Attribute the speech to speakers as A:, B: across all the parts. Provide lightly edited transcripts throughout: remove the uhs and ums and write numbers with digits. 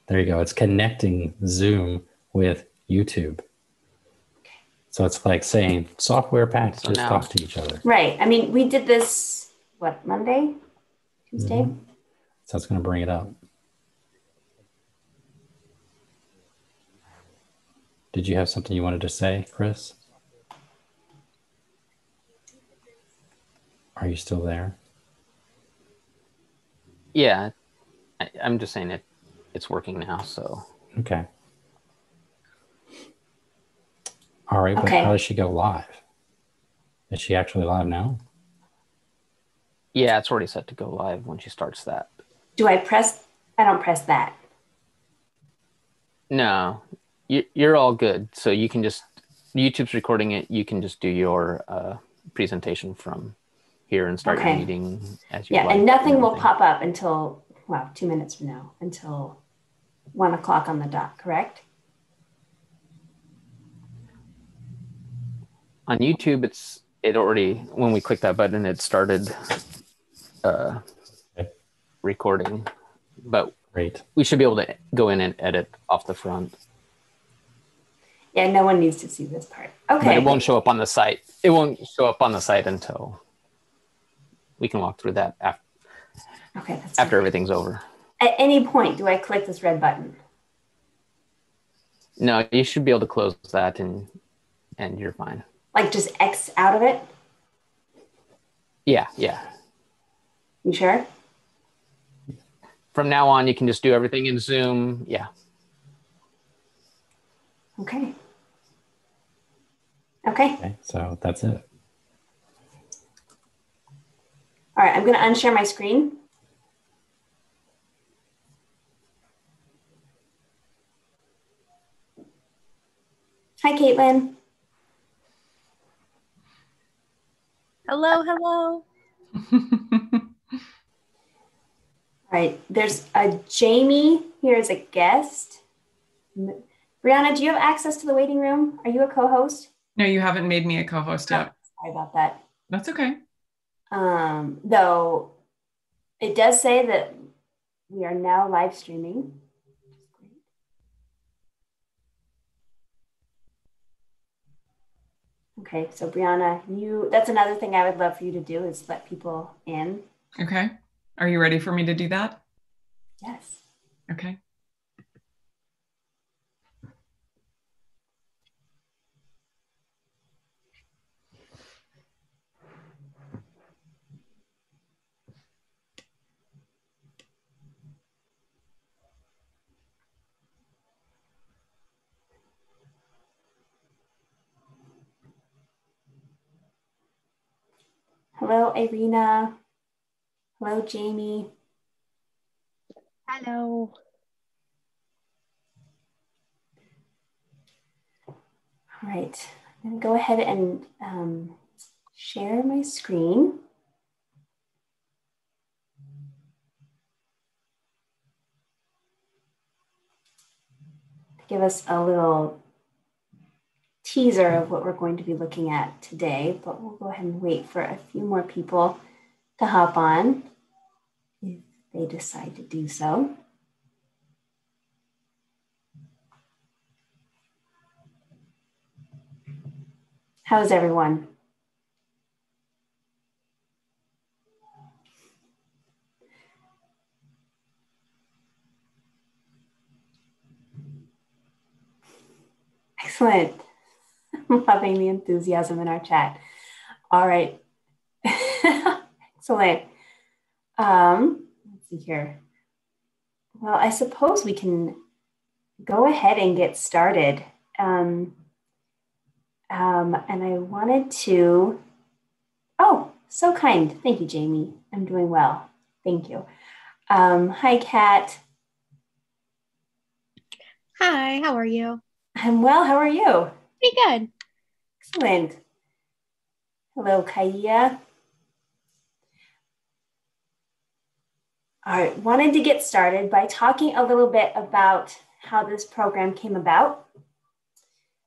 A: There you go. It's connecting Zoom with YouTube. So it's like saying software packages talk to each other.
B: Right. I mean, we did this, what, Monday? Tuesday?
A: Mm-hmm. So it's going to bring it up. Did you have something you wanted to say, Chris? Are you still there?
C: Yeah, I'm just saying it's working now, so.
A: Okay. All right, but how does she go live? Is she actually live now?
C: Yeah, it's already set to go live when she starts that.
B: Do I press? I don't press that.
C: No, you're all good. So you can just, YouTube's recording it. You can just do your presentation from here and start your meeting as you like.
B: Yeah, and nothing will pop up until, 2 minutes from now, until 1 o'clock on the dot, correct?
C: On YouTube, it already, when we click that button, it started recording, but we should be able to go in and edit off the front.
B: Yeah, no one needs to see this part. Okay.
C: But it won't show up on the site. It won't show up on the site until we can walk through that after everything's over.
B: At any point, do I click this red button?
C: No, you should be able to close that and you're fine.
B: Like just X out of it?
C: Yeah.
B: You sure?
C: From now on, you can just do everything in Zoom. Yeah.
B: Okay.
A: Okay, so that's it.
B: All right, I'm going to unshare my screen. Hi, Caitlin.
D: Hello, hello.
B: All right, there's a Jamie here as a guest. Brianna, do you have access to the waiting room? Are you a co-host?
E: No, you haven't made me a co-host yet.
B: Sorry about that.
E: That's okay.
B: Though it does say that we are now live streaming. Okay, so Brianna, that's another thing I would love for you to do is let people in.
E: Okay. Are you ready for me to do that?
B: Yes.
E: Okay.
B: Hello, Irina. Hello, Jamie.
D: Hello.
B: All right, I'm going to go ahead and share my screen. To give us a little teaser of what we're going to be looking at today, but we'll go ahead and wait for a few more people to hop on if they decide to do so. How's everyone? Excellent. I'm loving the enthusiasm in our chat. All right. Excellent. Let's see here. Well, I suppose we can go ahead and get started. And I wanted to, so kind. Thank you, Jamie. I'm doing well. Thank you. Hi, Kat.
D: Hi, how are you?
B: I'm well. How are you?
D: Pretty good.
B: Excellent. Hello, Kaya. All right, wanted to get started by talking a little bit about how this program came about.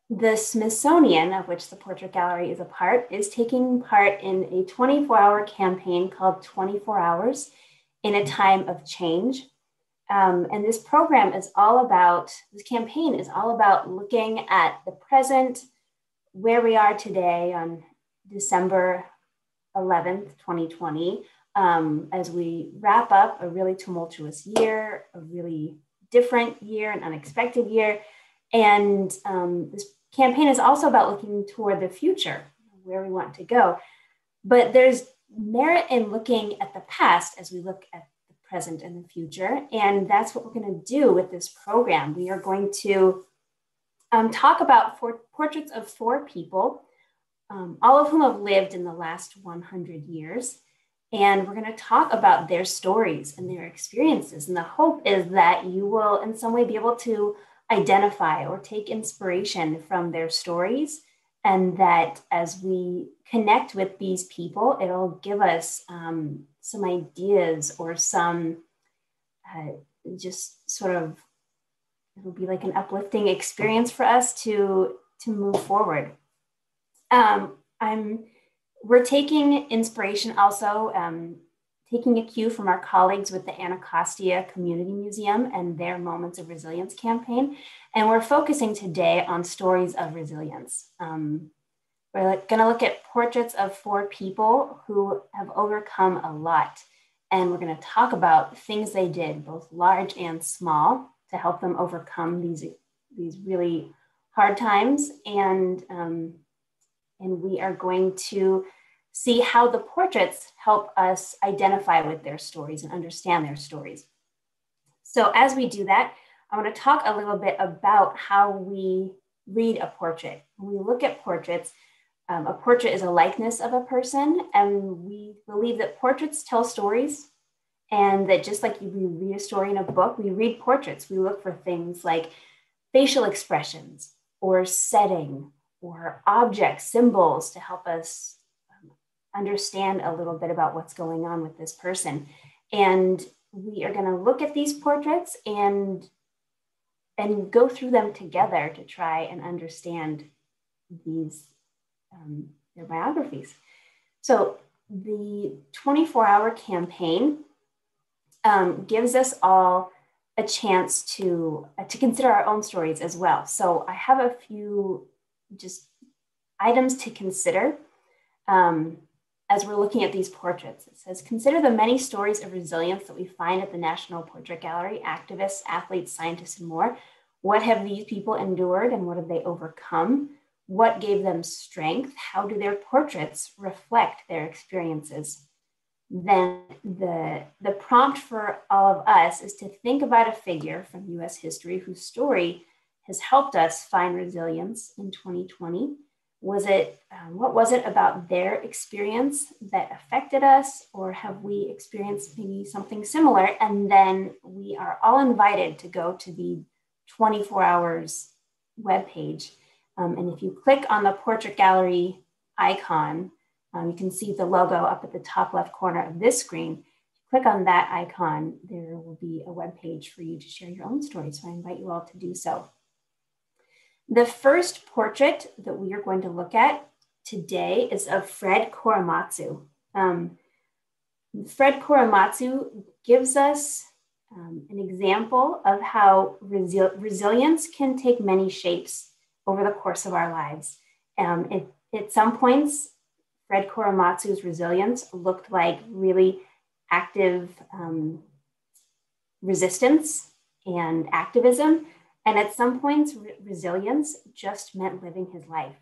B: The Smithsonian, of which the Portrait Gallery is a part, is taking part in a 24-hour campaign called 24 Hours in a Time of Change. And this campaign is all about looking at the present, where we are today on December 11th, 2020, as we wrap up a really tumultuous year, a really different year, an unexpected year. And this campaign is also about looking toward the future, where we want to go. But there's merit in looking at the past as we look at the present and the future. And that's what we're going to do with this program. We are going to talk about portraits of 4 people, all of whom have lived in the last 100 years. And we're going to talk about their stories and their experiences. And the hope is that you will in some way be able to identify or take inspiration from their stories. And that as we connect with these people, it'll give us some ideas or some just sort of, it'll be like an uplifting experience for us to move forward. We're taking inspiration also, taking a cue from our colleagues with the Anacostia Community Museum and their Moments of Resilience campaign. And we're focusing today on stories of resilience. We're going to look at portraits of 4 people who have overcome a lot. And we're going to talk about things they did, both large and small, to help them overcome these really hard times. And we are going to see how the portraits help us identify with their stories and understand their stories. So as we do that, I want to talk a little bit about how we read a portrait. When we look at portraits, a portrait is a likeness of a person, and we believe that portraits tell stories, and that just like we read a story in a book, we read portraits. We look for things like facial expressions or setting or objects, symbols to help us understand a little bit about what's going on with this person. And we are going to look at these portraits and go through them together to try and understand these their biographies. So the 24-hour campaign gives us all a chance to consider our own stories as well. So I have a few just items to consider as we're looking at these portraits. It says, consider the many stories of resilience that we find at the National Portrait Gallery, activists, athletes, scientists, and more. What have these people endured and what have they overcome? What gave them strength? How do their portraits reflect their experiences? Then the prompt for all of us is to think about a figure from US history whose story has helped us find resilience in 2020. What was it about their experience that affected us, or have we experienced maybe something similar? And then we are all invited to go to the 24 hours webpage. And if you click on the Portrait Gallery icon, you can see the logo up at the top left corner of this screen. Click on that icon, there will be a webpage for you to share your own story. So I invite you all to do so. The first portrait that we are going to look at today is of Fred Korematsu. Fred Korematsu gives us an example of how resilience can take many shapes over the course of our lives. At some points, Fred Korematsu's resilience looked like really active resistance and activism. And at some points, resilience just meant living his life,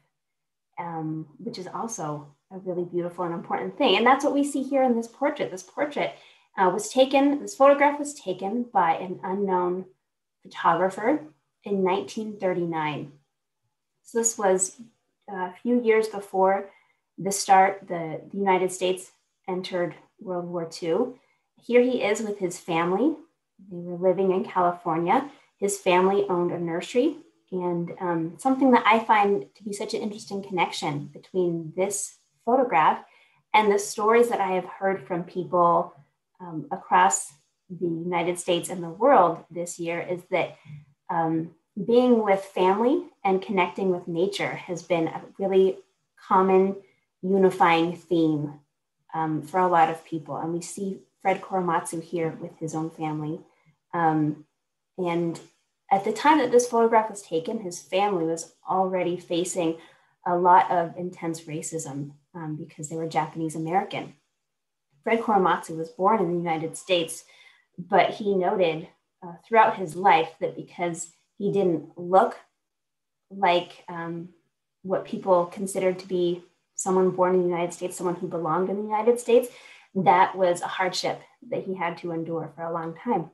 B: which is also a really beautiful and important thing. And that's what we see here in this portrait. This photograph was taken by an unknown photographer in 1939. So this was a few years before the United States entered World War II. Here he is with his family. They were living in California. His family owned a nursery, and something that I find to be such an interesting connection between this photograph and the stories that I have heard from people across the United States and the world this year is that being with family and connecting with nature has been a really common unifying theme for a lot of people. And we see Fred Korematsu here with his own family And at the time that this photograph was taken, his family was already facing a lot of intense racism because they were Japanese American. Fred Korematsu was born in the United States, but he noted throughout his life that because he didn't look like what people considered to be someone born in the United States, someone who belonged in the United States, that was a hardship that he had to endure for a long time.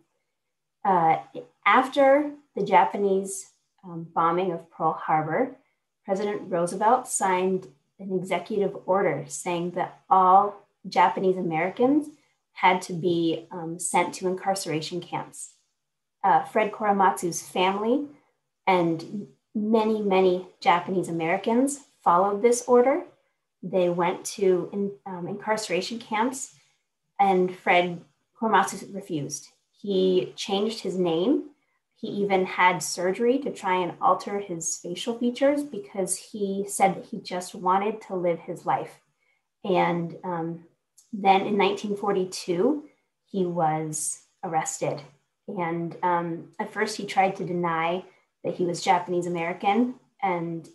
B: After the Japanese bombing of Pearl Harbor, President Roosevelt signed an executive order saying that all Japanese Americans had to be sent to incarceration camps. Fred Korematsu's family and many, many Japanese Americans followed this order. They went to incarceration camps, and Fred Korematsu refused. He changed his name. He even had surgery to try and alter his facial features because he said that he just wanted to live his life. And then in 1942, he was arrested. And at first he tried to deny that he was Japanese American. And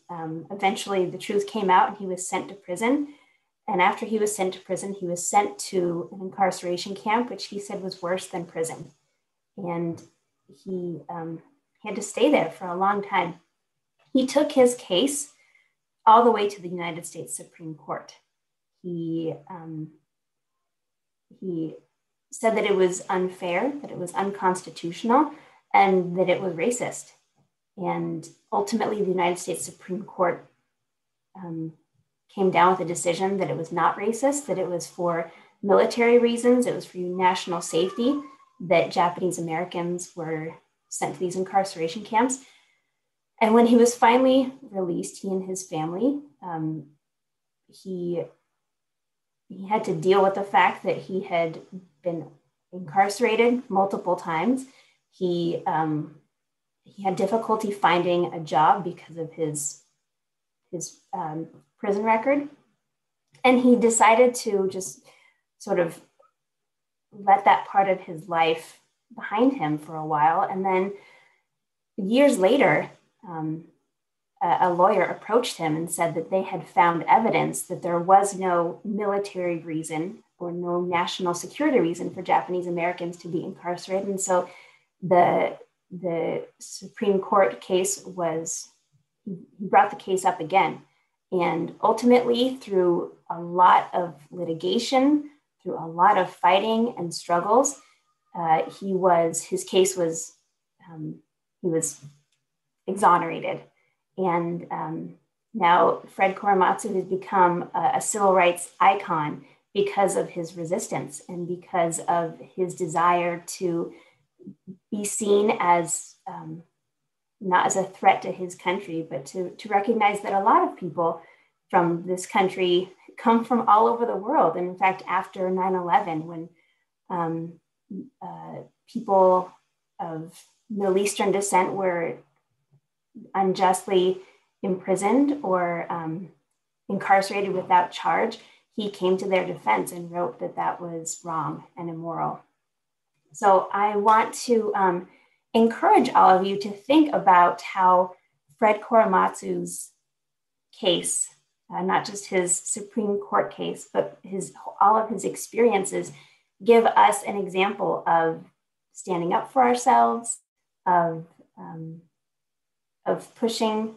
B: eventually the truth came out and he was sent to prison. And after he was sent to prison, he was sent to an incarceration camp, which he said was worse than prison. And he had to stay there for a long time. He took his case all the way to the United States Supreme Court. He said that it was unfair, that it was unconstitutional, and that it was racist. And ultimately, the United States Supreme Court came down with a decision that it was not racist, that it was for military reasons, it was for national safety, that Japanese Americans were sent to these incarceration camps. And when he was finally released, he and his family, he had to deal with the fact that he had been incarcerated multiple times. He had difficulty finding a job because of his prison record. And he decided to just sort of let that part of his life behind him for a while. And then years later, a lawyer approached him and said that they had found evidence that there was no military reason or no national security reason for Japanese Americans to be incarcerated. And so the Supreme Court case was, he brought the case up again. And ultimately, through a lot of litigation, through a lot of fighting and struggles, he was exonerated. And now Fred Korematsu has become a civil rights icon because of his resistance and because of his desire to be seen as not as a threat to his country, but to recognize that a lot of people from this country come from all over the world. And in fact, after 9/11, when people of Middle Eastern descent were unjustly imprisoned or incarcerated without charge, he came to their defense and wrote that that was wrong and immoral. So I want to encourage all of you to think about how Fred Korematsu's case, not just his Supreme Court case, but all of his experiences give us an example of standing up for ourselves, of pushing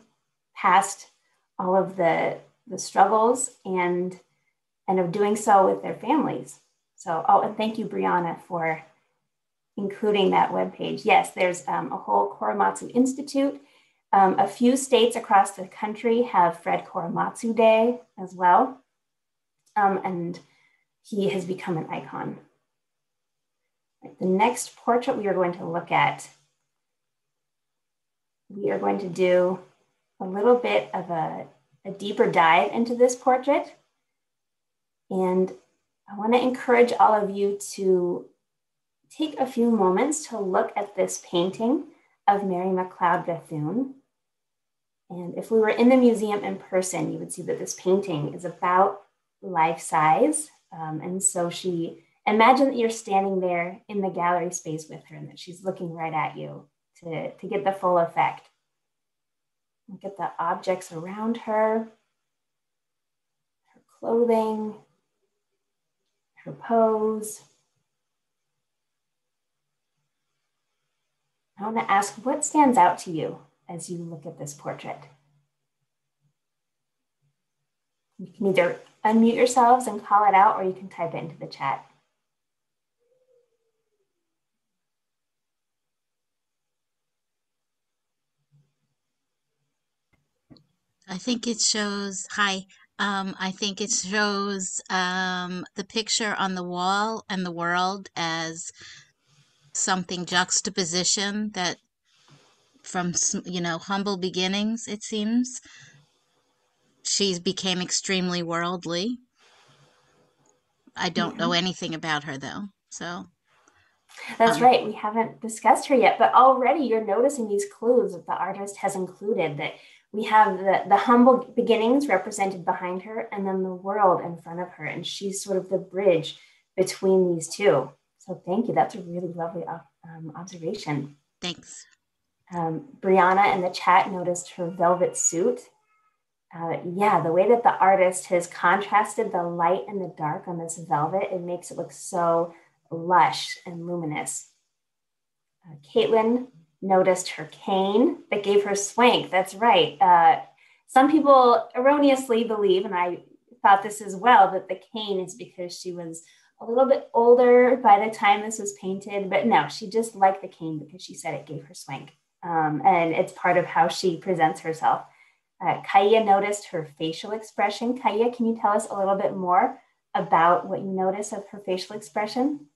B: past all of the struggles and of doing so with their families. So, and thank you, Brianna, for including that webpage. Yes, there's a whole Korematsu Institute. A few states across the country have Fred Korematsu Day as well. And he has become an icon. The next portrait we are going to look at, we are going to do a little bit of a deeper dive into this portrait. And I want to encourage all of you to take a few moments to look at this painting of Mary McLeod Bethune. And if we were in the museum in person, you would see that this painting is about life size. And so she imagine that you're standing there in the gallery space with her and that she's looking right at you to get the full effect. Look at the objects around her, her clothing, her pose. I want to ask, what stands out to you as you look at this portrait? You can either unmute yourselves and call it out, or you can type it into the chat.
F: I think it shows, I think it shows the picture on the wall and the world as something juxtaposition that from, humble beginnings, it seems. She became extremely worldly. I don't know anything about her, though, so.
B: That's right. We haven't discussed her yet, but already you're noticing these clues that the artist has included, that we have the humble beginnings represented behind her and then the world in front of her. And she's sort of the bridge between these two. So thank you. That's a really lovely observation.
F: Thanks.
B: Brianna in the chat noticed her velvet suit. Yeah, the way that the artist has contrasted the light and the dark on this velvet, it makes it look so lush and luminous. Caitlin noticed her cane that gave her swank. That's right. Some people erroneously believe, and I thought this as well, that the cane is because she was a little bit older by the time this was painted, but no, she just liked the cane because she said it gave her swank. And it's part of how she presents herself. Kaya noticed her facial expression. Kaya, can you tell us a little bit more about what you notice of her facial expression?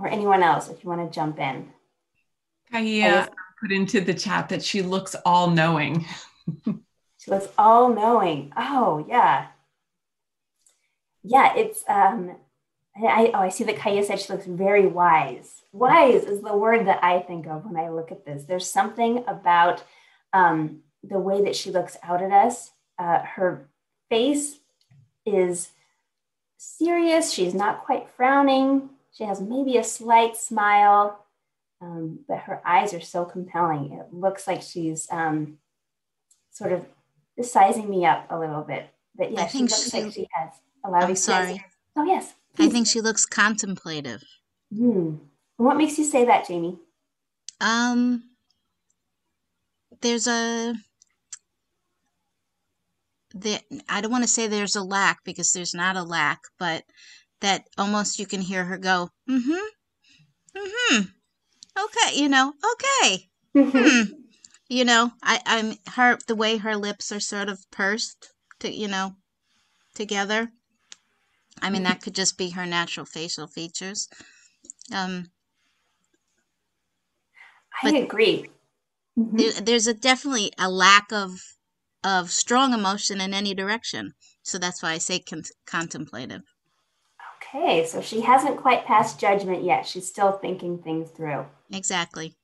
B: Or anyone else, if you want to jump in.
E: Kaya put into the chat that she looks all-knowing.
B: She looks all-knowing. Oh, yeah. Yeah, it's, I see that Kaya said she looks very wise. Wise is the word that I think of when I look at this. There's something about the way that she looks out at us. Her face is serious. She's not quite frowning. She has maybe a slight smile, but her eyes are so compelling. It looks like she's sort of sizing me up a little bit. But yeah, she looks like she has a lot of experience.
F: Sorry.
B: Oh, yes.
F: Please. I think she looks contemplative.
B: What makes you say that, Jamie?
F: I don't want to say there's a lack, because there's not a lack, but that almost you can hear her go, okay, okay. I'm the way her lips are sort of pursed together. I mean, that could just be her natural facial features.
B: I agree.
F: There's definitely a lack of strong emotion in any direction. So that's why I say contemplative.
B: Okay, so she hasn't quite passed judgment yet. She's still thinking things through.
F: Exactly.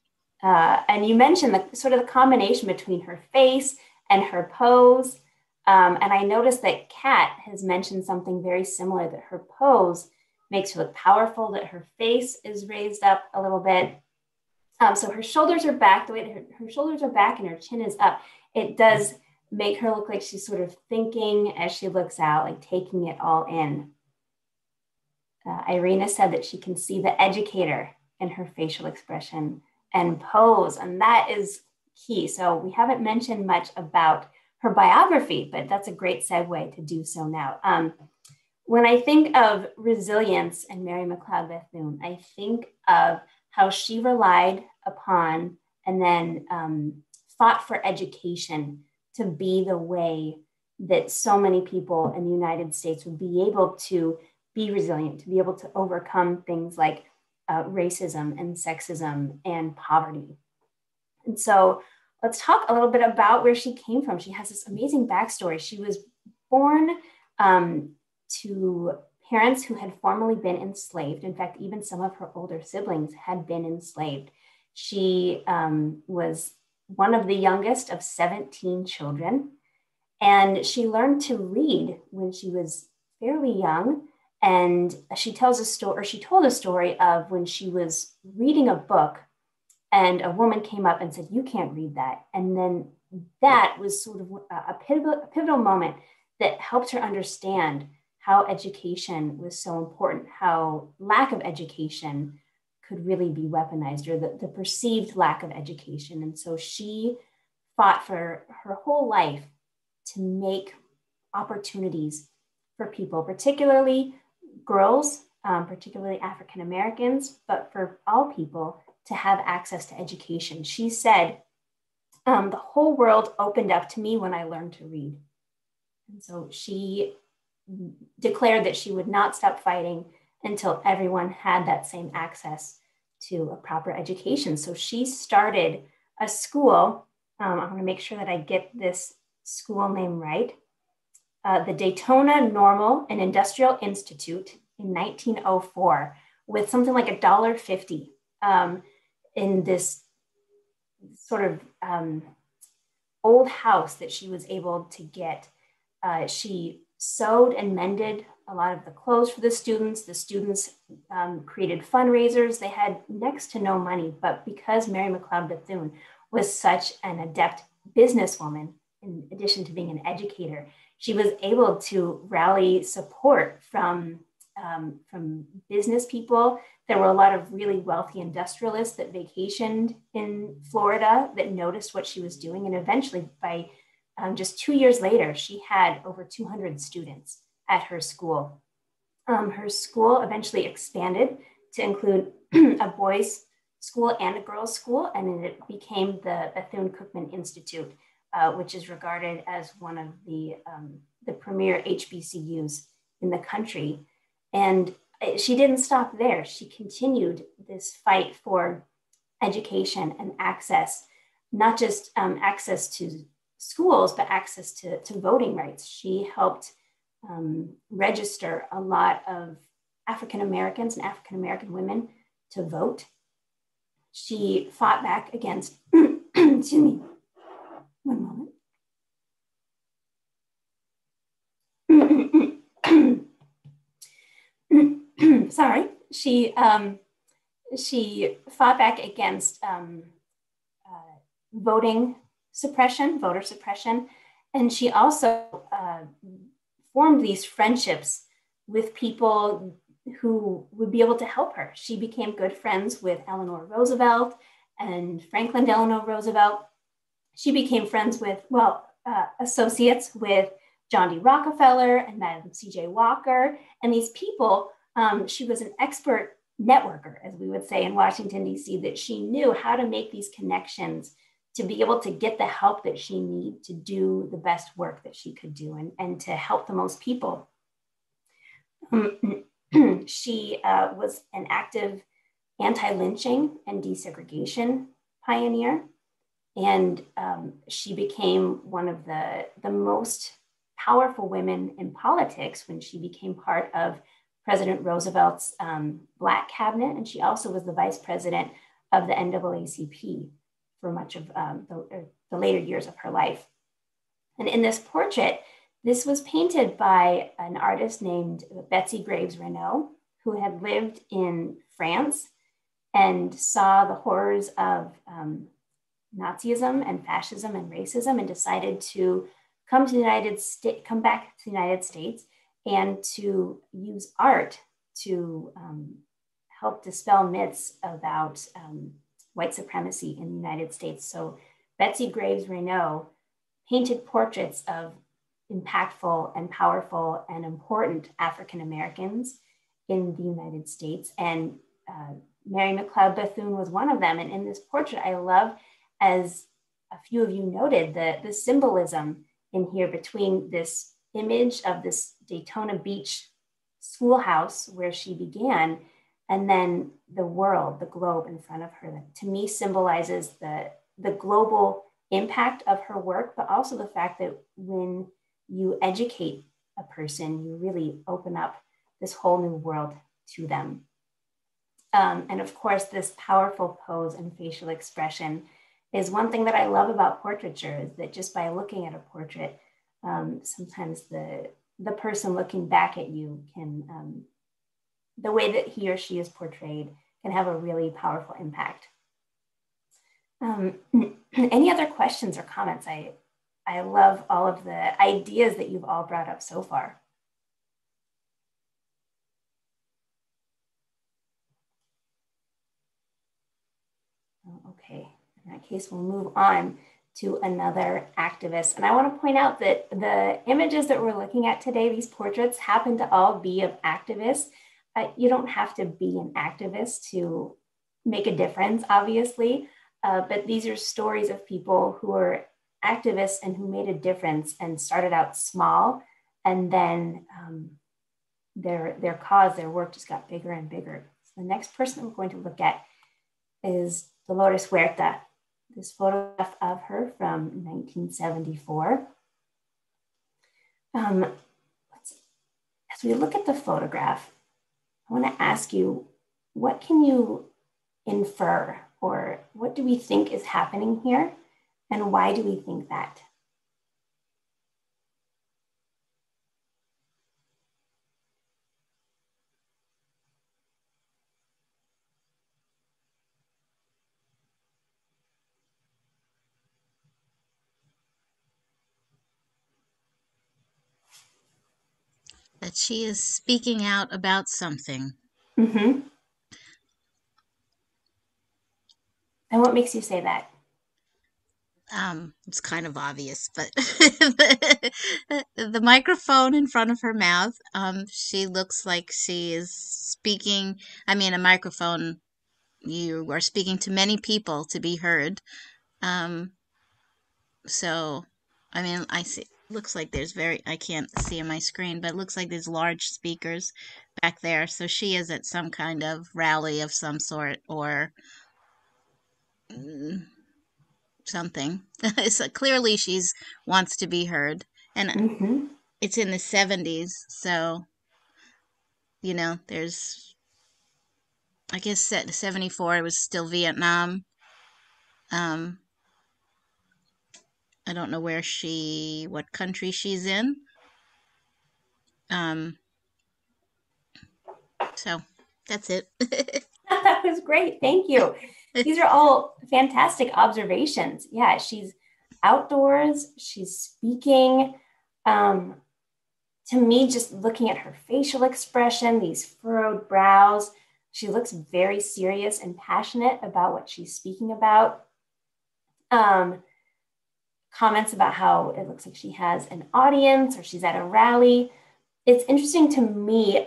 B: And you mentioned the combination between her face and her pose. And I noticed that Kat has mentioned something very similar, that her pose makes her look powerful, that her face is raised up a little bit. So her shoulders are back, the way that her shoulders are back and her chin is up. It does make her look like she's sort of thinking as she looks out, like taking it all in. Irina said that she can see the educator in her facial expression and pose, and that is key. So we haven't mentioned much about her biography, but that's a great segue to do so now. When I think of resilience and Mary McLeod Bethune, I think of how she relied upon and then fought for education to be the way that so many people in the United States would be able to be resilient, to be able to overcome things like racism and sexism and poverty. And so let's talk a little bit about where she came from. She has this amazing backstory. She was born to parents who had formerly been enslaved. In fact, even some of her older siblings had been enslaved. She was one of the youngest of 17 children, and she learned to read when she was fairly young. And she told a story of when she was reading a book and a woman came up and said, "You can't read that." And then that was sort of a pivotal moment that helped her understand how education was so important, how lack of education could really be weaponized, or the perceived lack of education. And so she fought for her whole life to make opportunities for people, particularly girls, particularly African Americans, but for all people to have access to education. She said, the whole world opened up to me when I learned to read. And so she declared that she would not stop fighting until everyone had that same access to a proper education. So she started a school. I'm going to make sure that I get this school name right. The Daytona Normal and Industrial Institute in 1904, with something like $1.50 in this sort of old house that she was able to get. She sewed and mended a lot of the clothes for the students. The students created fundraisers. They had next to no money, but because Mary McLeod Bethune was such an adept businesswoman, in addition to being an educator, she was able to rally support from business people. There were a lot of really wealthy industrialists that vacationed in Florida that noticed what she was doing. And eventually, by just 2 years later, she had over 200 students at her school. Her school eventually expanded to include a boys' school and a girls' school, and it became the Bethune-Cookman Institute, which is regarded as one of the premier HBCUs in the country. And she didn't stop there. She continued this fight for education and access, not just access to schools, but access to voting rights. She helped register a lot of African Americans and African American women to vote. She fought back against, excuse me, one moment. Sorry. She fought back against voter suppression, and she also formed these friendships with people who would be able to help her. She became good friends with Eleanor Roosevelt and Franklin Delano Roosevelt. She became friends with, associates with John D. Rockefeller and Madam C.J. Walker. And these people, she was an expert networker, as we would say in Washington, D.C., that she knew how to make these connections to be able to get the help that she needed to do the best work that she could do and to help the most people. She was an active anti-lynching and desegregation pioneer. And she became one of the most powerful women in politics when she became part of President Roosevelt's Black cabinet. And she also was the vice president of the NAACP for much of the later years of her life. And in this portrait, this was painted by an artist named Betsy Graves Renault, who had lived in France and saw the horrors of Nazism and fascism and racism, and decided to come back to the United States and to use art to help dispel myths about white supremacy in the United States. So Betsy Graves Renault painted portraits of impactful and powerful and important African Americans in the United States. And Mary McLeod Bethune was one of them. And in this portrait, I love, as a few of you noted, the symbolism in here between this image of this Daytona Beach schoolhouse where she began, and then the world, the globe in front of her, that to me symbolizes the global impact of her work, but also the fact that when you educate a person, you really open up this whole new world to them. And of course, this powerful pose and facial expression is one thing that I love about portraiture, is that just by looking at a portrait, sometimes the person looking back at you can, the way that he or she is portrayed can have a really powerful impact. Any other questions or comments? I love all of the ideas that you've all brought up so far. Okay, in that case, we'll move on to another activist. And I want to point out that the images that we're looking at today, these portraits, happen to all be of activists. You don't have to be an activist to make a difference, obviously, but these are stories of people who are activists and who made a difference and started out small, and then their cause, their work just got bigger and bigger. So the next person that we're going to look at is Dolores Huerta. This photograph of her from 1974. As we look at the photograph, I want to ask you, what can you infer, or what do we think is happening here? And why do we think that?
F: That she is speaking out about something.
B: Mm-hmm. And what makes you say that?
F: It's kind of obvious, but the microphone in front of her mouth, she looks like she is speaking. I mean, a microphone, you are speaking to many people to be heard. So, I mean, I see, looks like there's I can't see on my screen, but it looks like there's large speakers back there. So she is at some kind of rally of some sort, or something. So clearly she's wants to be heard, and it's in the 70s, so there's, I guess, 74 it was still Vietnam. I don't know what country she's in. So that's it.
B: That was great. Thank you. These are all fantastic observations. Yeah, she's outdoors, she's speaking. To me, just looking at her facial expression, these furrowed brows, she looks very serious and passionate about what she's speaking about. Comments about how it looks like she has an audience or she's at a rally. It's interesting to me,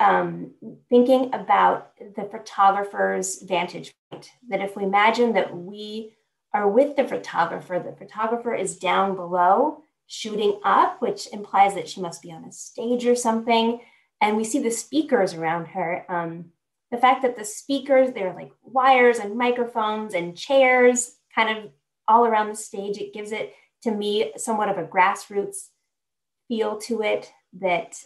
B: thinking about the photographer's vantage point, that if we imagine that we are with the photographer is down below shooting up, which implies that she must be on a stage or something. And we see the speakers around her. The fact that the speakers, they're like wires and microphones and chairs kind of all around the stage, it gives it, to me, somewhat of a grassroots feel to it, that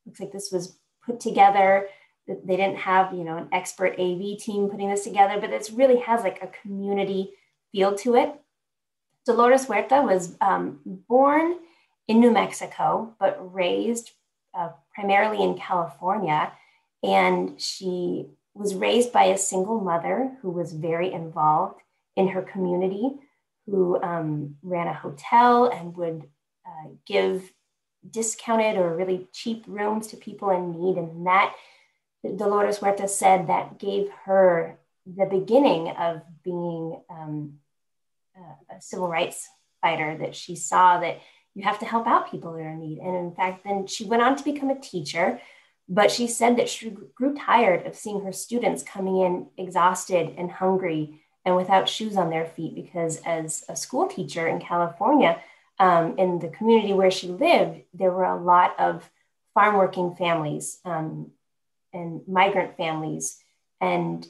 B: looks like this was put together. That they didn't have, an expert AV team putting this together, but it really has like a community feel to it. Dolores Huerta was born in New Mexico, but raised primarily in California. And she was raised by a single mother who was very involved in her community, who ran a hotel and would give discounted or really cheap rooms to people in need. And that, Dolores Huerta said, that gave her the beginning of being a civil rights fighter, that she saw that you have to help out people that are in need. And in fact, then she went on to become a teacher, but she said that she grew tired of seeing her students coming in exhausted and hungry and without shoes on their feet, because as a school teacher in California, in the community where she lived, there were a lot of farm working families and migrant families. And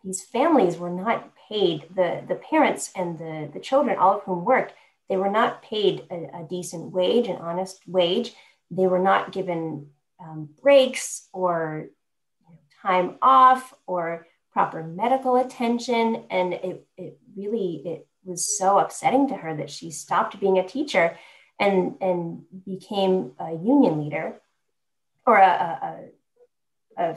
B: these families were not paid, the parents and the children, all of whom worked, they were not paid a decent wage, an honest wage. They were not given breaks or time off or proper medical attention. And it was so upsetting to her that she stopped being a teacher and became a union leader or a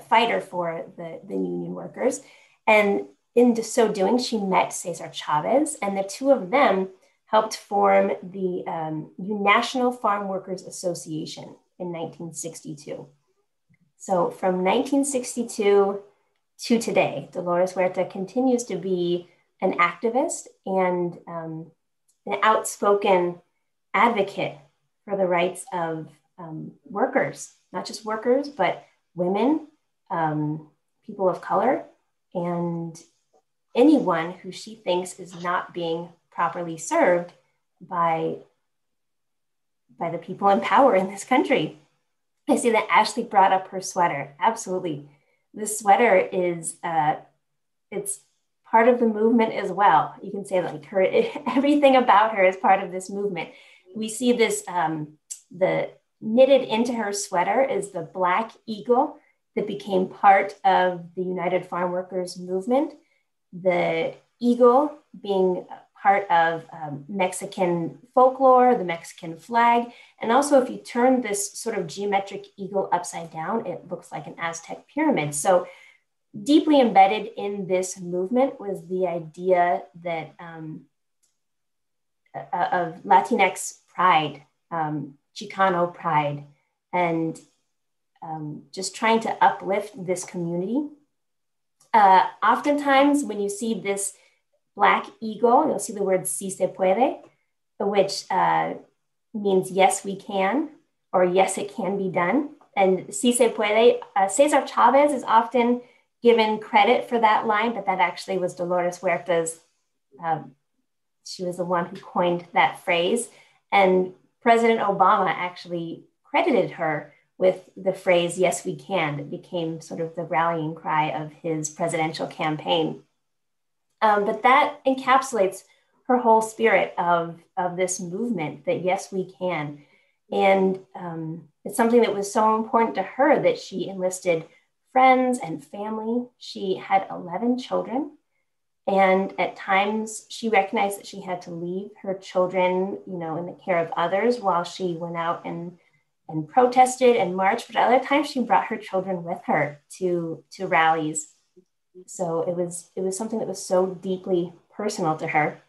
B: fighter for the union workers. And in so doing, she met Cesar Chavez, and the two of them helped form the National Farm Workers Association in 1962. So from 1962 to today, Dolores Huerta continues to be an activist and an outspoken advocate for the rights of workers, not just workers, but women, people of color, and anyone who she thinks is not being properly served by the people in power in this country. I see that Ashley brought up her sweater. Absolutely. This sweater is, it's part of the movement as well. You can say like her, everything about her is part of this movement. We see this, the knitted into her sweater is the black eagle that became part of the United Farm Workers movement. The eagle being part of Mexican folklore, the Mexican flag. And also if you turn this sort of geometric eagle upside down, it looks like an Aztec pyramid. So deeply embedded in this movement was the idea that of Latinx pride, Chicano pride, and just trying to uplift this community. Oftentimes when you see this black eagle, you'll see the word si se puede, which means yes, we can, or yes, it can be done. And si se puede, Cesar Chavez is often given credit for that line, but that actually was Dolores Huerta's, she was the one who coined that phrase. And President Obama actually credited her with the phrase, yes, we can, that became sort of the rallying cry of his presidential campaign. But that encapsulates her whole spirit of this movement, that yes, we can. And it's something that was so important to her that she enlisted friends and family. She had 11 children. And at times she recognized that she had to leave her children, in the care of others while she went out and protested and marched. But at other times she brought her children with her to rallies. So it was something that was so deeply personal to her.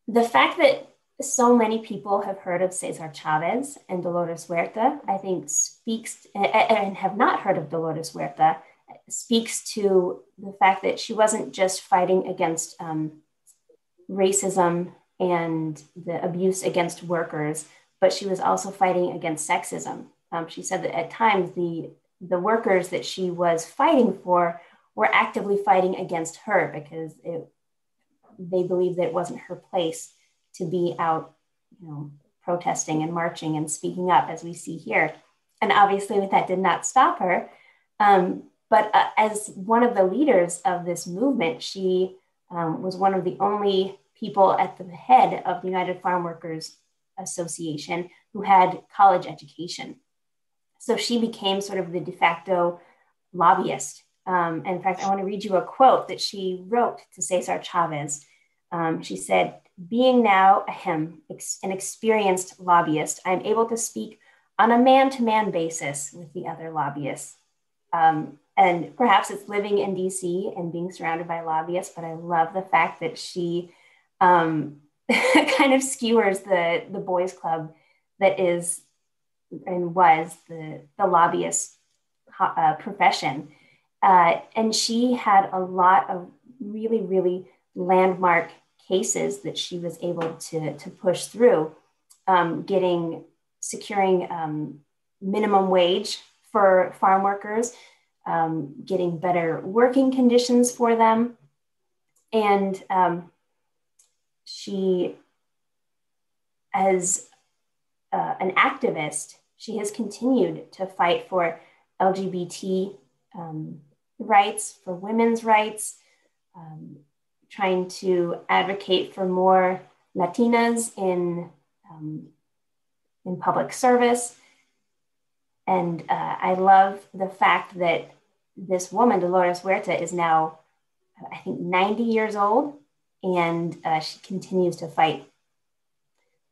B: The fact that so many people have heard of Cesar Chavez and Dolores Huerta, I think speaks, and have not heard of Dolores Huerta, speaks to the fact that she wasn't just fighting against racism and the abuse against workers, but she was also fighting against sexism. She said that at times the workers that she was fighting for were actively fighting against her because they believed that it wasn't her place to be out, protesting and marching and speaking up, as we see here. And obviously that did not stop her. But as one of the leaders of this movement, she was one of the only people at the head of the United Farm Workers Association who had college education. So she became sort of the de facto lobbyist. In fact, I want to read you a quote that she wrote to Cesar Chavez. She said, "Being now an experienced lobbyist, I'm able to speak on a man-to-man basis with the other lobbyists." And perhaps it's living in DC and being surrounded by lobbyists, but I love the fact that she kind of skewers the boys club that is and was the lobbyist profession. And she had a lot of really, really landmark cases that she was able to push through, securing minimum wage for farm workers, getting better working conditions for them. And she, as an activist, she has continued to fight for LGBT rights, for women's rights, trying to advocate for more Latinas in public service. And I love the fact that this woman, Dolores Huerta, is now, I think, 90 years old, and she continues to fight.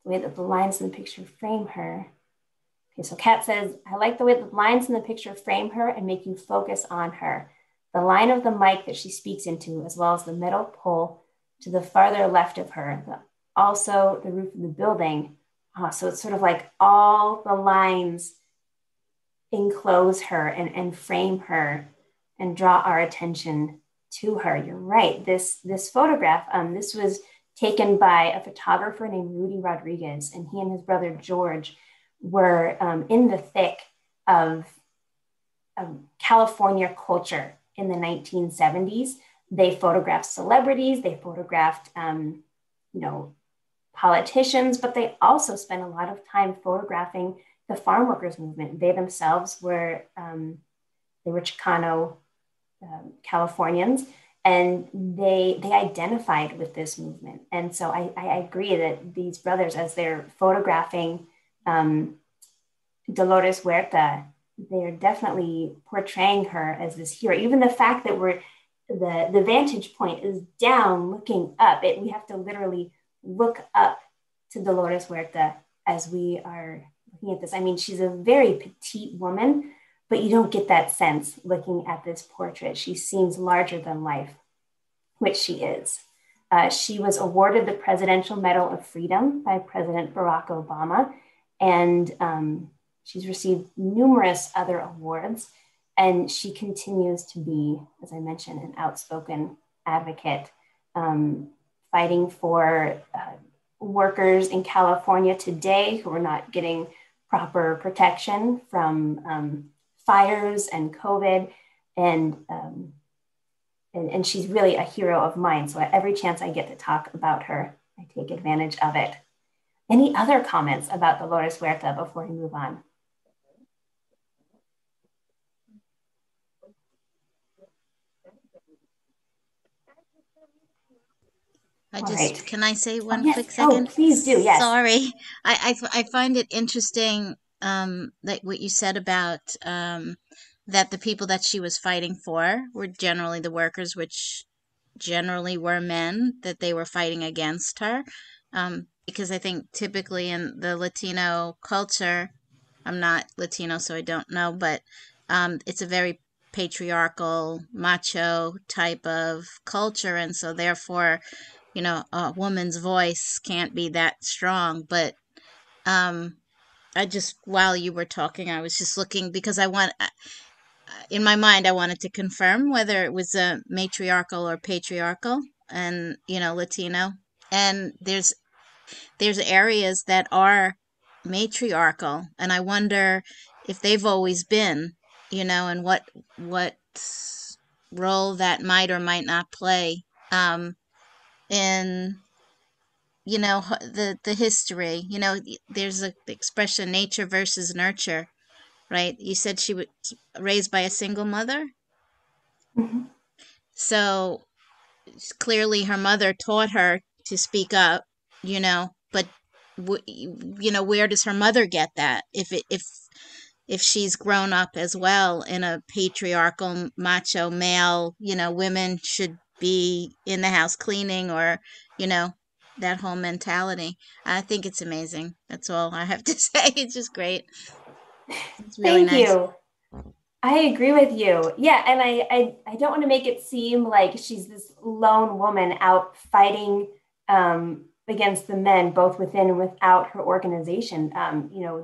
B: The way that the lines in the picture frame her. Okay, so Kat says, I like the way the lines in the picture frame her and make you focus on her. The line of the mic that she speaks into, as well as the metal pole to the farther left of her, also the roof of the building. So it's sort of like all the lines enclose her and frame her and draw our attention to her. You're right. This photograph, this was taken by a photographer named Rudy Rodriguez, and he and his brother George were in the thick of California culture in the 1970s. They photographed celebrities, they photographed, politicians, but they also spent a lot of time photographing the farm workers movement. They themselves were, they were Chicano Californians, and they identified with this movement. And so I agree that these brothers, as they're photographing Dolores Huerta, they're definitely portraying her as this hero. Even the fact that the vantage point is down looking up, we have to literally look up to Dolores Huerta as we are looking at this. I mean, she's a very petite woman, but you don't get that sense looking at this portrait. She seems larger than life, which she is. She was awarded the Presidential Medal of Freedom by President Barack Obama, and she's received numerous other awards, and she continues to be, as I mentioned, an outspoken advocate, fighting for workers in California today who are not getting proper protection from fires and COVID, and she's really a hero of mine. So every chance I get to talk about her, I take advantage of it. Any other comments about Dolores Huerta before we move on?
F: Can I say one quick second?
B: Oh, please do, yes.
F: Sorry. I find it interesting that what you said about that the people that she was fighting for were generally the workers, which generally were men, that they were fighting against her. Because I think typically in the Latino culture, I'm not Latino, so I don't know, but it's a very patriarchal, macho type of culture. And so therefore, a woman's voice can't be that strong. But while you were talking, I was just looking because in my mind, I wanted to confirm whether it was a matriarchal or patriarchal and, Latino. And there's areas that are matriarchal, and I wonder if they've always been, and what role that might or might not play in the history. There's the expression nature versus nurture, right? You said she was raised by a single mother.
B: Mm-hmm.
F: So clearly her mother taught her to speak up, but where does her mother get that if she's grown up as well in a patriarchal macho male, women should be in the house cleaning, or that whole mentality. I think it's amazing. That's all I have to say. It's just great. It's really
B: Thank
F: nice.
B: you. I agree with you. Yeah, and I don't want to make it seem like she's this lone woman out fighting against the men, both within and without her organization.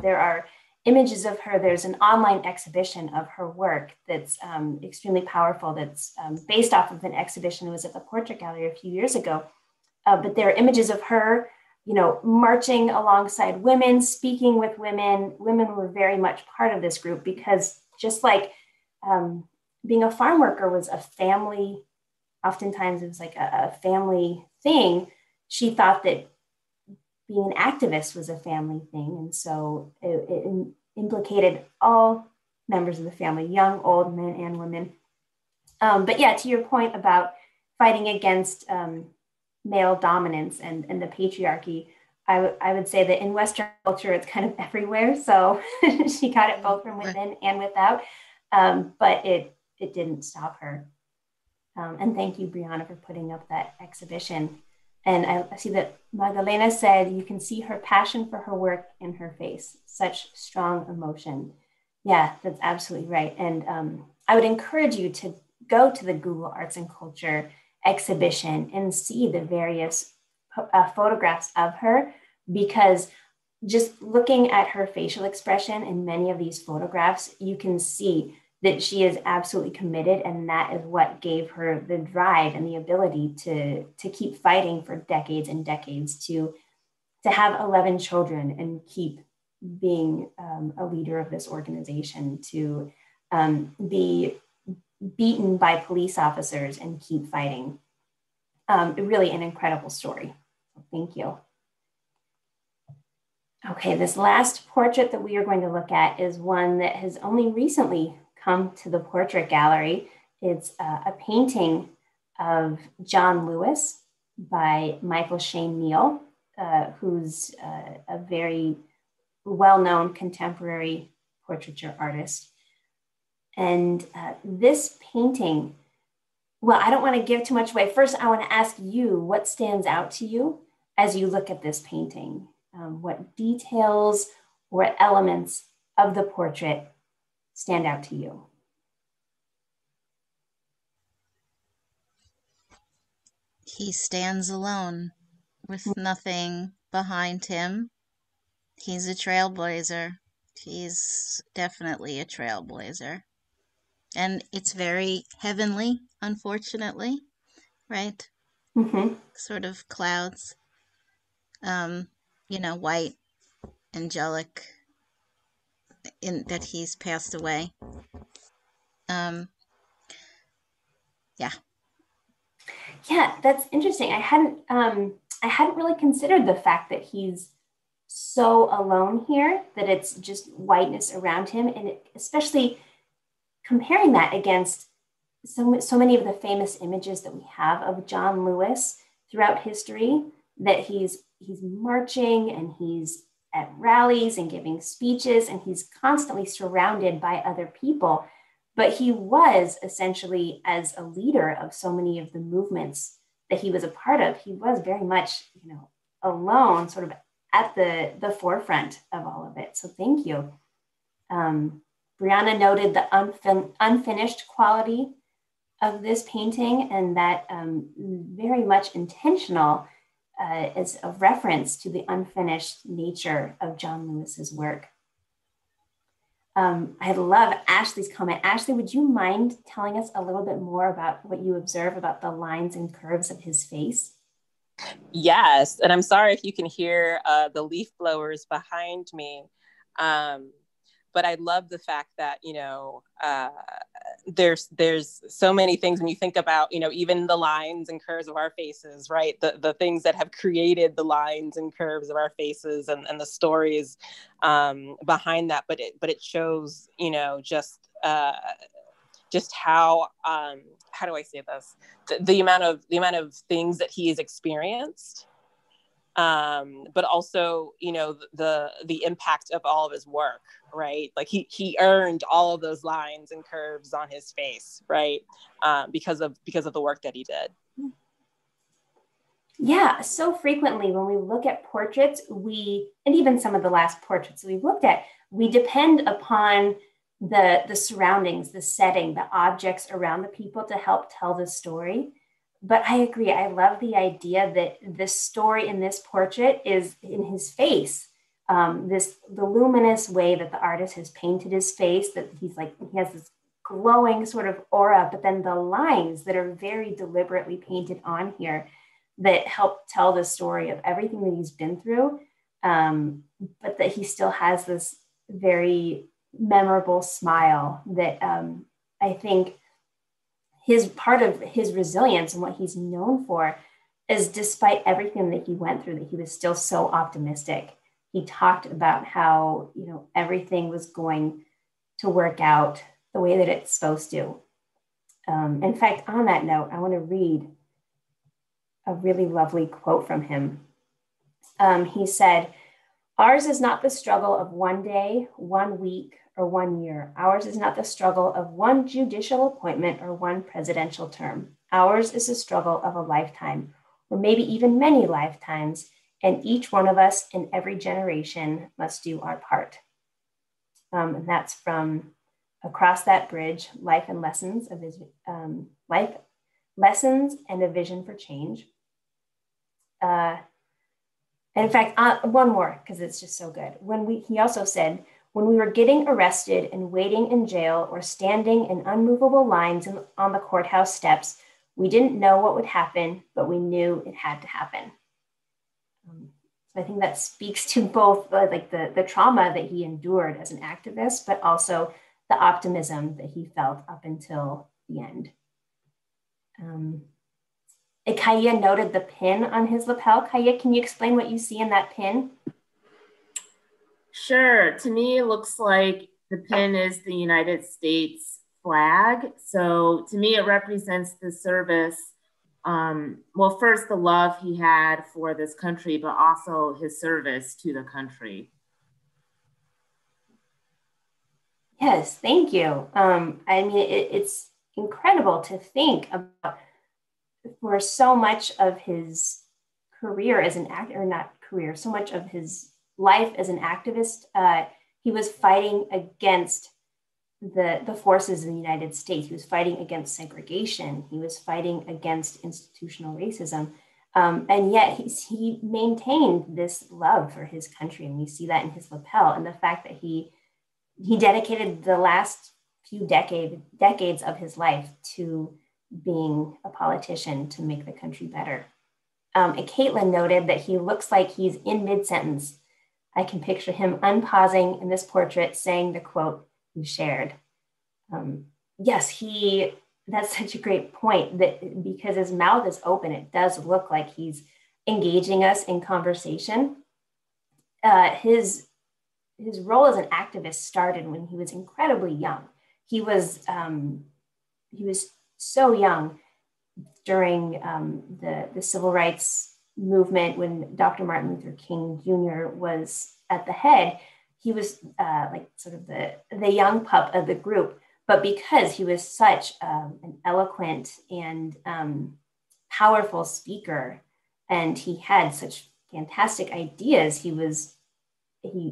B: There are images of her. There's an online exhibition of her work that's extremely powerful. That's based off of an exhibition that was at the Portrait Gallery a few years ago. But there are images of her, marching alongside women, speaking with women. Women were very much part of this group because just like being a farm worker was a family, oftentimes it was like a family thing. She thought that being an activist was a family thing. And so it implicated all members of the family, young, old, men and women. But yeah, to your point about fighting against male dominance and the patriarchy, I would say that in Western culture, it's kind of everywhere. So she got it both from within and without, but it didn't stop her. And thank you, Brianna, for putting up that exhibition. And I see that Magdalena said, you can see her passion for her work in her face, such strong emotion. Yeah, that's absolutely right. And I would encourage you to go to the Google Arts and Culture exhibition and see the various photographs of her, because just looking at her facial expression in many of these photographs, you can see that she is absolutely committed, and that is what gave her the drive and the ability to keep fighting for decades and decades, to have 11 children and keep being a leader of this organization, to be beaten by police officers and keep fighting. Really an incredible story. Thank you. Okay, this last portrait that we are going to look at is one that has only recently come to the Portrait Gallery. It's a painting of John Lewis by Michael Shane Neal, who's a very well-known contemporary portraiture artist. And this painting, well, I don't want to give too much away. First, I want to ask you, what stands out to you as you look at this painting? What details or elements of the portrait stand out to you?
F: He stands alone with nothing behind him. He's a trailblazer. He's definitely a trailblazer. And it's very heavenly, unfortunately, right?
B: Mm-hmm.
F: Sort of clouds, white, angelic, in that he's passed away. Yeah.
B: Yeah, that's interesting. I hadn't really considered the fact that he's so alone here, that it's just whiteness around him, and especially comparing that against so many of the famous images that we have of John Lewis throughout history, that he's marching and he's at rallies and giving speeches, and he's constantly surrounded by other people. But he was essentially, as a leader of so many of the movements that he was a part of, he was very much, alone, sort of at the forefront of all of it. So thank you. Brianna noted the unfinished quality of this painting, and that very much intentional as a reference to the unfinished nature of John Lewis's work. I love Ashley's comment. Ashley, would you mind telling us a little bit more about what you observe about the lines and curves of his face?
G: Yes, and I'm sorry if you can hear the leaf blowers behind me, but I love the fact that, there's so many things when you think about, even the lines and curves of our faces, right? The things that have created the lines and curves of our faces, and the stories behind that. But it shows, just how do I say this? The amount of things that he has experienced, but also, the impact of all of his work, right? Like he earned all of those lines and curves on his face, right? Because of the work that he did.
B: Yeah, so frequently when we look at portraits, and even some of the last portraits that we've looked at, we depend upon the surroundings, the setting, the objects around the people to help tell the story. But I agree. I love the idea that the story in this portrait is in his face. The luminous way that the artist has painted his face, that he has this glowing sort of aura, but then the lines that are very deliberately painted on here that help tell the story of everything that he's been through, but that he still has this very memorable smile that I think part of his resilience and what he's known for is, despite everything that he went through, that he was still so optimistic. He talked about how, everything was going to work out the way that it's supposed to. In fact, on that note, I want to read a really lovely quote from him. He said, "Ours is not the struggle of one day, 1 week, or 1 year. Ours is not the struggle of one judicial appointment or one presidential term. Ours is the struggle of a lifetime, or maybe even many lifetimes, and each one of us in every generation must do our part." And that's from Across That Bridge, Life and Lessons of His Life Lessons and a Vision for Change. And in fact, one more, because it's just so good. He also said, "When we were getting arrested and waiting in jail or standing in unmovable lines on the courthouse steps, we didn't know what would happen, but we knew it had to happen." So I think that speaks to both like the trauma that he endured as an activist, but also the optimism that he felt up until the end. Kaya noted the pin on his lapel. Kaya, can you explain what you see in that pin?
H: Sure. To me, it looks like the pin is the United States flag. So to me, it represents the service. Well, first, the love he had for this country, but also his service to the country.
B: Yes, thank you. I mean, it's incredible to think about, for so much of his career as an actor, or not career, so much of his life as an activist, he was fighting against the forces in the United States. He was fighting against segregation. He was fighting against institutional racism. And yet he maintained this love for his country. And we see that in his lapel, and the fact that he dedicated the last few decades of his life to being a politician to make the country better. And Caitlin noted that he looks like he's in mid-sentence. I can picture him unpausing in this portrait saying the quote you shared. Yes, that's such a great point, that because his mouth is open, it does look like he's engaging us in conversation. His role as an activist started when he was incredibly young. He was so young during the civil rights movement when Dr. Martin Luther King Jr. was at the head. He was like sort of the young pup of the group, but because he was such an eloquent and powerful speaker, and he had such fantastic ideas, he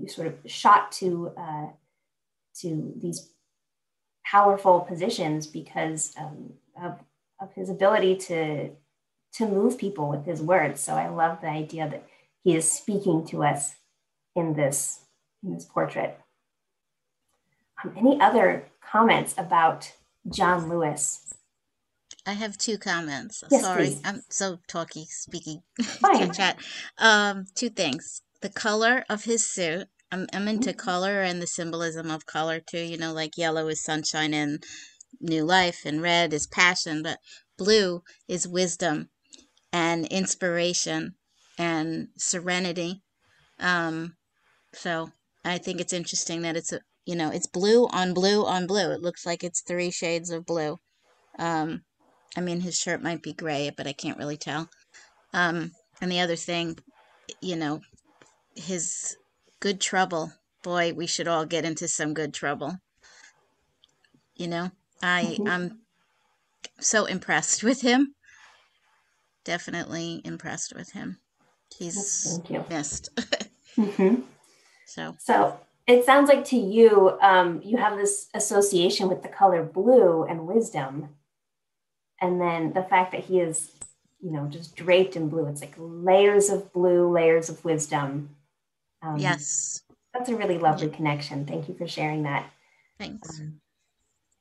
B: sort of shot to these powerful positions because of his ability to move people with his words. So I love the idea that he is speaking to us in this portrait. Any other comments about John Lewis?
F: I have 2 comments.
B: Yes,
F: Sorry,
B: please.
F: I'm so talky speaking.
B: Fine.
F: Chat. 2 things. The color of his suit. I'm into color and the symbolism of color too. You know, like yellow is sunshine and new life, and red is passion, but blue is wisdom and inspiration and serenity. So I think it's interesting that it's blue on blue on blue. It looks like it's 3 shades of blue. I mean, his shirt might be gray, but I can't really tell. And the other thing, his good trouble. Boy, we should all get into some good trouble. I'm so impressed with him. Definitely impressed with him. He's missed.
B: So it sounds like to you, you have this association with the color blue and wisdom. And then the fact that he is, just draped in blue. It's like layers of blue, layers of wisdom.
F: Yes.
B: That's a really lovely connection. Thank you for sharing that.
F: Thanks.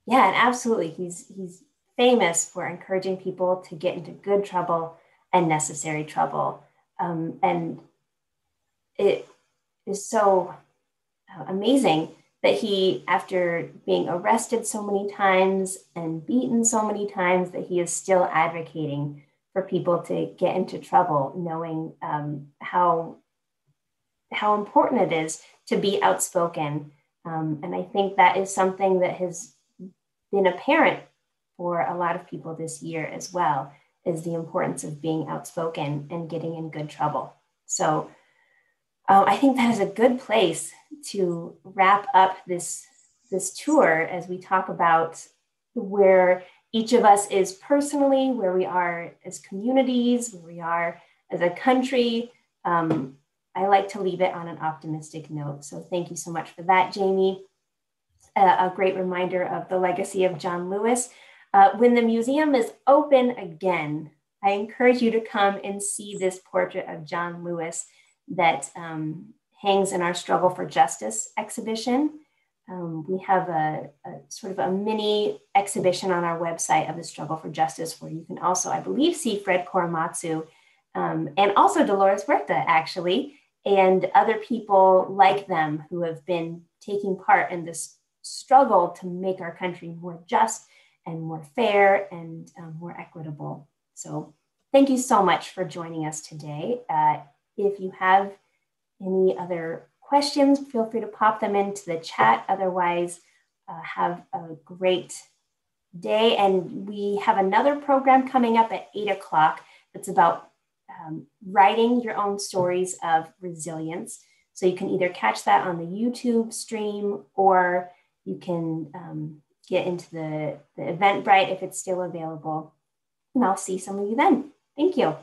B: Yeah, and absolutely. He's famous for encouraging people to get into good trouble and necessary trouble. And it is so amazing that he, after being arrested so many times and beaten so many times, that he is still advocating for people to get into trouble, knowing how important it is to be outspoken. And I think that is something that has been apparent for a lot of people this year as well, is the importance of being outspoken and getting in good trouble. So I think that is a good place to wrap up this tour as we talk about where each of us is personally, where we are as communities, where we are as a country. I like to leave it on an optimistic note. So thank you so much for that, Jamie. A great reminder of the legacy of John Lewis. When the museum is open again, I encourage you to come and see this portrait of John Lewis that hangs in our Struggle for Justice exhibition. We have a sort of a mini exhibition on our website of the Struggle for Justice, where you can also, I believe, see Fred Korematsu and also Dolores Huerta, actually, and other people like them who have been taking part in this struggle to make our country more just and more fair and more equitable. So thank you so much for joining us today. If you have any other questions, feel free to pop them into the chat. Otherwise, have a great day. And we have another program coming up at 8 o'clock that's about writing your own stories of resilience. So you can either catch that on the YouTube stream, or you can get into the Eventbrite if it's still available. And I'll see some of you then. Thank you.